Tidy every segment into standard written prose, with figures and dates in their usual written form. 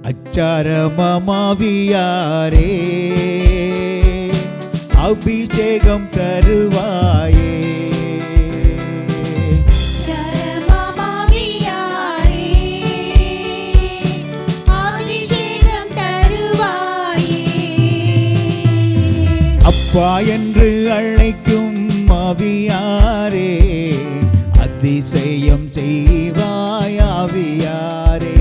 அச்சாரமாவியாரே அபிஷேகம் தருவாயே. அப்பா என்று அழைக்கும் ஆவியாரே அதிசயம் செய்வாய் ஆவியாரே.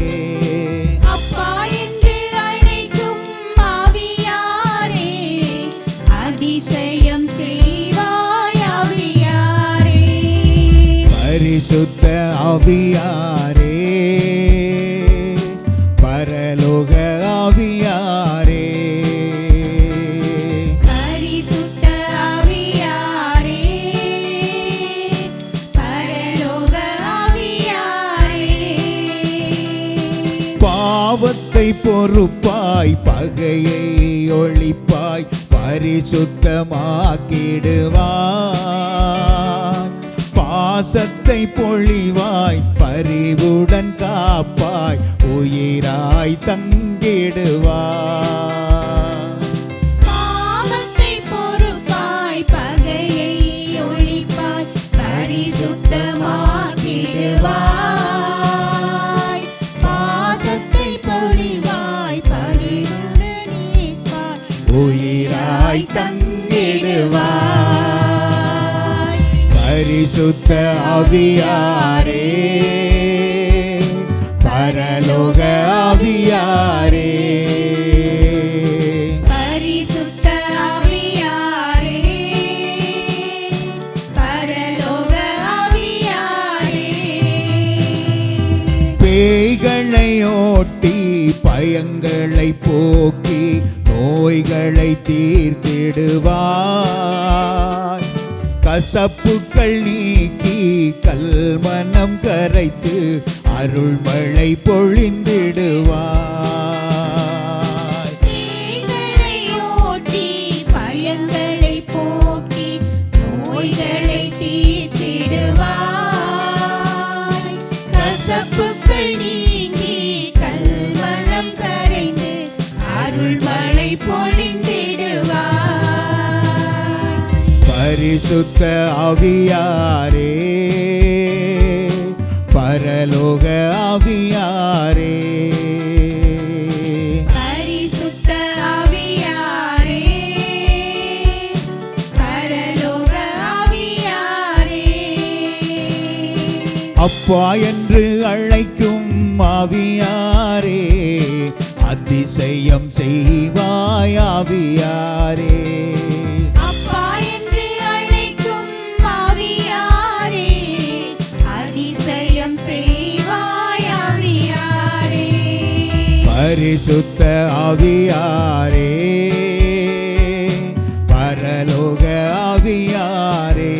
அப்பா என்று அழைக்கும் ஆவியாரே அதிசயம் செய்வாய் ஆவியாரே. பரிசுத்த ஆவியாரே பரலோக ஆவியாரே பாவத்தை பொறுப்பாய் பகையை ஒழிப்பாய் பரிசுத்தமாக்கிடுவாய். பாசத்தை பொழிவாய் பரிவுடன் காப்பாய் உயிராய் தங்கிடுவாய். பாவத்தை பொறுப்பாய் பகையை ஒழிப்பாய் பரிசுத்தமாக்கிடுவாய். உயிராய் தங்கிடுவாய். பரிசுத்த ஆவியாரே பரலோக ஆவியாரே பரிசுத்த ஆவியாரே பரலோக ஆவியாரே. பேய்களை ஓட்டி பயங்களை போக்கி நோய்களை தீர்த்திடுவாய். கசப்புக்கள் நீக்கி கல்மனம் கரைத்து அருள்மழை பொழிந்திடுவாய். பேய்களை ஓட்டி பயங்களை போக்கி நோய்களை தீர்த்திடுவாய். கசப்புக்கள் நீங்கி கல்மனம் கரைந்து அருள்மழை பொழிந்திடுவாய். பரிசுத்த ஆவியாரே பரலோக ஆவியாரே பரிசுத்த ஆவியாரே பரலோக ஆவியாரே. அப்பா என்று அழைக்கும் ஆவியாரே அதிசயம் செய்வாய் ஆவியாரே. அப்பா என்று அழைக்கும் ஆவியாரே அதிசயம் செய்வாய் ஆவியாரே. பரிசுத்த ஆவியாரே பரலோக ஆவியாரே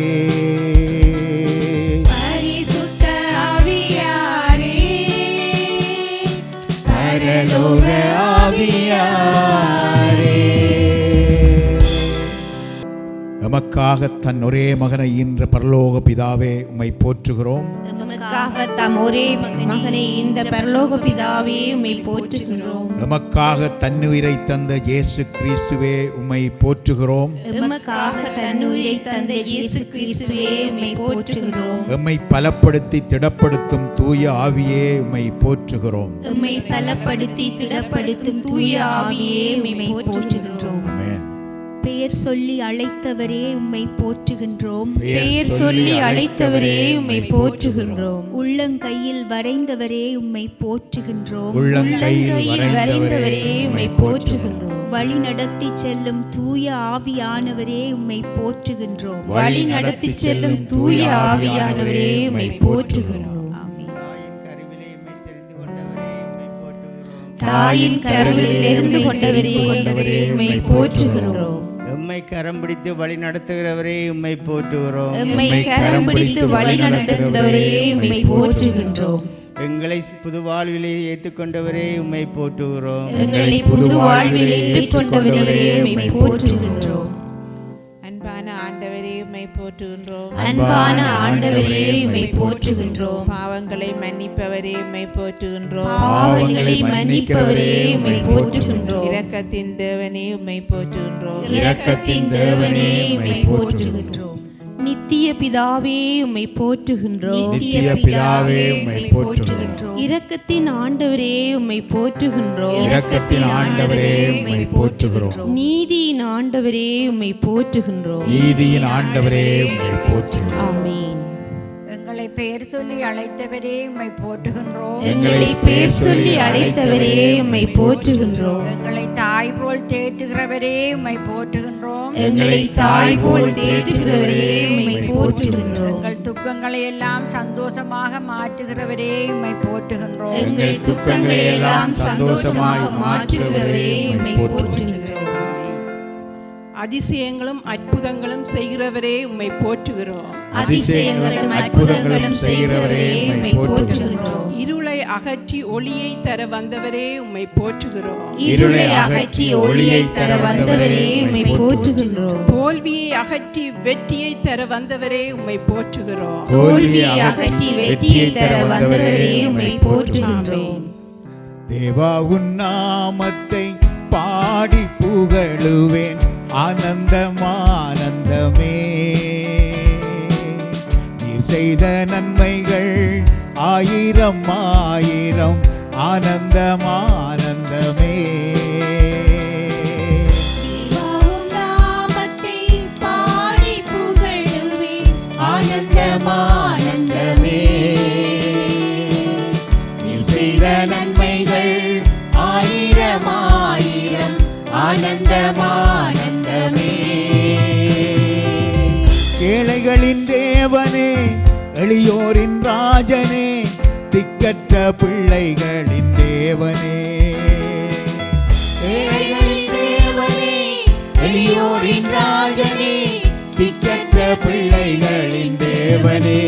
பரிசுத்த ஆவியாரே பரலோக ஆவியாரே. எமக்காக தன் ஒரே மகனை ஈன்ற பரலோக பிதாவே உம்மை போற்றுகிறோம். எமக்காக தம் ஒரே மகனை இந்த பரலோக பிதாவே உம்மை போற்றுகிறோம். எமக்காக தன்னுயிரை தந்த இயேசு கிறிஸ்துவே உம்மை போற்றுகிறோம். எமக்காக தன்னுயிரை தந்த இயேசு கிறிஸ்துவே உம்மை போற்றுகிறோம். எம்மை பலப்படுத்தி திடப்படுத்தும் தூய ஆவியே உம்மை போற்றுகிறோம். எம்மை பலப்படுத்தி திடப்படுத்தும் தூய ஆவியே உம்மை போற்றுகின்றோம். ஆமென். பெயர் சொல்லி அழைத்தவரே உம்மை போற்றுகின்றோம். பெயர் சொல்லி அழைத்தவரே உம்மை போற்றுகின்றோம். உள்ளங்கையில் வரைந்தவரே உம்மை போற்றுகின்றோம். உள்ளங்கையில் வரைந்தவரே உம்மை போற்றுகின்றோம். வழி நடத்தி செல்லும் தூய ஆவியானவரே உம்மை போற்றுகின்றோம். வழி நடத்தி செல்லும் தூய ஆவியானவரே உம்மை போற்றுகிறோம். தாயின் கருவில் இருந்து கொண்டவரே உம்மை போற்றுகிறோம். எம்மை கரம் பிடித்து வழி நடத்துகிறவரே உம்மை போற்றுகிறோம். எம்மை கரம் பிடித்து வழி நடத்துகிறவரே உம்மை போற்றுகின்றோம். எங்களை புது வாழ்விலே ஏற்றுக்கொண்டவரே உம்மை போற்றுகிறோம். எங்களை புது வாழ்விலே ஏற்றுக்கொண்டவரே உம்மை போற்றுகின்றோம். அன்பான ஆண்டவரே உம்மை உம்மை போற்றுகின்றோம். அன்பான ஆண்டவரே உம்மை போற்றுகின்றோம். பாவங்களை மன்னிப்பவரே உம்மை போற்றுகின்றோம். பாவங்களை மன்னிப்பவரே உம்மை போற்றுகின்றோம். இரக்கத்தின் தேவனே உம்மை போற்றுகின்றோம். இரக்கத்தின் தேவனே உம்மை போற்றுகின்றோம். நித்திய பிதாவே உம்மை போற்றுகின்றோம். நித்திய பிதாவே உம்மை போற்றுகின்றோம். இரக்கத்தின் ஆண்டவரே உம்மை போற்றுகின்றோம். இரக்கத்தின் ஆண்டவரே உம்மை போற்றுகிறோம். நீதியின் ஆண்டவரே உம்மை போற்றுகின்றோம். நீதியின் ஆண்டவரே உம்மை போற்றுகிறோம். ஆமென். எங்களை பெயர் சொல்லி அழைத்தவரே உம்மை போற்றுகின்றோம். எங்களை பெயர் சொல்லி அழைத்தவரே உம்மை போற்றுகின்றோம். எங்களை தாய் போல் தேற்றுகிறவரே உம்மை போற்றுகின்றோம். எங்களை தாய் போல் தேற்றுகிறவரே உம்மை போற்றுகின்றோம். எங்கள் துக்கங்களை எல்லாம் சந்தோஷமாக மாற்றுகிறவரே உம்மை போற்றுகின்றோம். எங்கள் துக்கங்களை எல்லாம் சந்தோஷமாக மாற்றுகிறவரே உம்மை போற்றுகிறோம். அதிசயங்களும் அற்புதங்களும் செய்கிறவரே உம்மை போற்றுகிறோம். அதிசயங்களும் அற்புதங்களும் செய்கிறவரே உம்மை போற்றுகின்றோம். இருளை அகற்றி ஒளியை தர வந்தவரே உம்மை போற்றுகிறோம். இருளை அகற்றி ஒளியை தர வந்தவரே உம்மை போற்றுகின்றோம். தோல்வியை அகற்றி வெற்றியை தர வந்தவரே உம்மை போற்றுகிறோம். தோல்வியை அகற்றி வெற்றியை தர வந்தவரே உம்மை போற்றுகின்றோம். தேவா உன் நாமத்தை பாடி புகழுவேன், ஆனந்தம் ஆனந்தமே. நீர் செய்த நன்மைகள் ஆயிரம் ஆயிரம், ஆனந்தம் ஆனந்தமே. நாமத்தை பாடி புகழுவேன், ஆனந்தம் ஆனந்தமே. நீர் செய்த நன்மைகள் ஆயிரம் ஆயிரம், ஆனந்தம் ஆனந்தமே. ஏழைகளின் தேவனே, எளியோரின் ராஜனே, திக்கற்ற பிள்ளைகளின் தேவனே. ஏழைகளின் தேவனே, எளியோரின் ராஜனே, திக்கற்ற பிள்ளைகளின் தேவனே.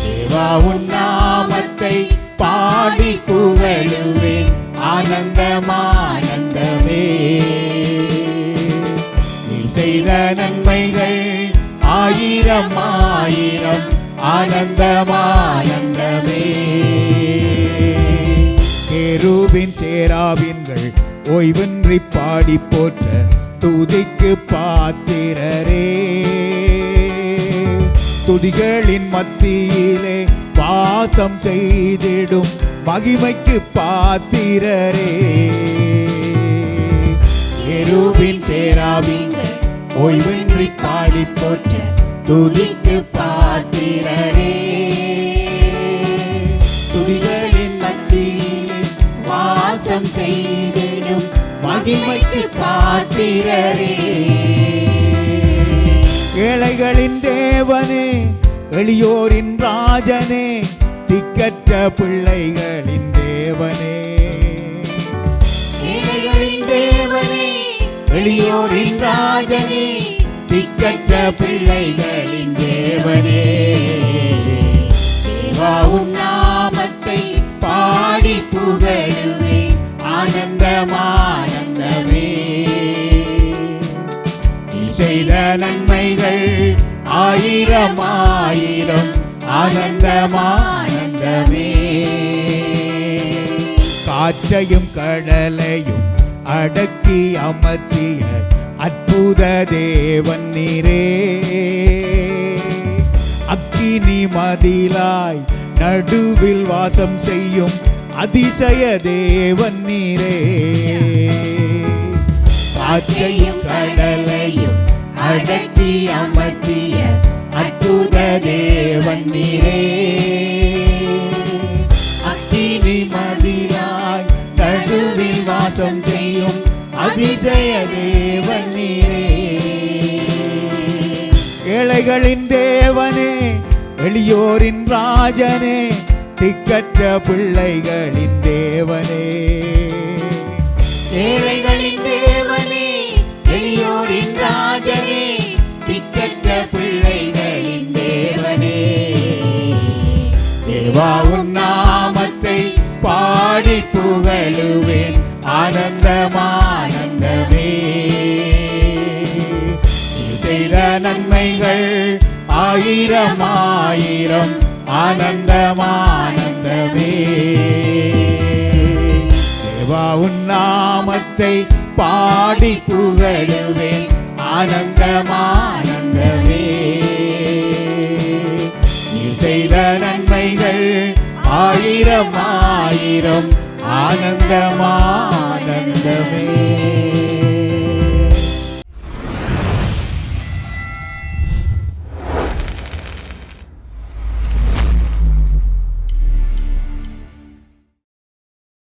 தேவா உன் நாமத்தை பாடி புகழுவேன், ஆனந்தம் ஆனந்தமே. நீ செய்த நன்மைகள் ஆயிரம் ஆயிரம், ஆனந்தம் ஆனந்தமே. கேருபின் சேராபின்கள் ஓய்வின்றி பாடி போற்ற துதிக்கு பாத்திரரே. துதிகளின் மத்தியிலே வாசம் செய்திடும் மகிமைக்கு பாத்திரரே. கேருபின் சேராபின்கள் ஓய்வின்றி பாடி போற்ற துதிக்கு பாத்திரரே. துதிகளின் மத்தியிலே வாசம் செய்திடும் மகிமைக்கு பாத்திரரே. ஏழைகளின் தேவனே, எளியோரின் ராஜனே, திக்கற்ற பிள்ளைகளின் தேவனே. ஏழைகளின் தேவனே, எளியோரின் ராஜனே, திக்கற்ற பிள்ளைகளின் தேவனே. தேவா உன் நாமத்தை பாடி புகழுவேன், ஆனந்தம் ஆனந்தமே. நீ செய்த நன்மைகள் ஆயிரம் ஆயிரம், ஆனந்தம் ஆனந்தமே. காற்றையும் கடலையும் அடக்கி அமர்த்திய அற்புத தேவன் நீரே. அக்கினி மதிலாய் நடுவில் வாசம் செய்யும் அதிசய தேவன் நீரே. காற்றையும் கடலையும் அடக்கி அமர்த்திய அற்புத தேவன் நீரே. அக்கினி மதிலாய் நடுவில் வாசம் செய்யும் அதிசய தேவன் நீரே. ஏழைகளின் தேவனே, எளியோரின் ராஜனே, திக்கற்ற பிள்ளைகளின் தேவனே. ஏழைகளின் தேவனே, எளியோரின் ராஜனே, திக்கற்ற பிள்ளைகளின் தேவனே. தேவா உன் நாமத்தை பாடி புகழுவேன், ஆனந்தம் ஆனந்தமே. நீ செய்த நன்மைகள் ஆயிரம் ஆயிரம் ஆனந்தமானந்தமே. தேவா உன் நாமத்தை பாடி புகழுவேன் ஆனந்தமானந்தமே. நீ செய்த நன்மைகள் ஆயிரம் ஆயிரம் ஆனந்தமானந்தமே.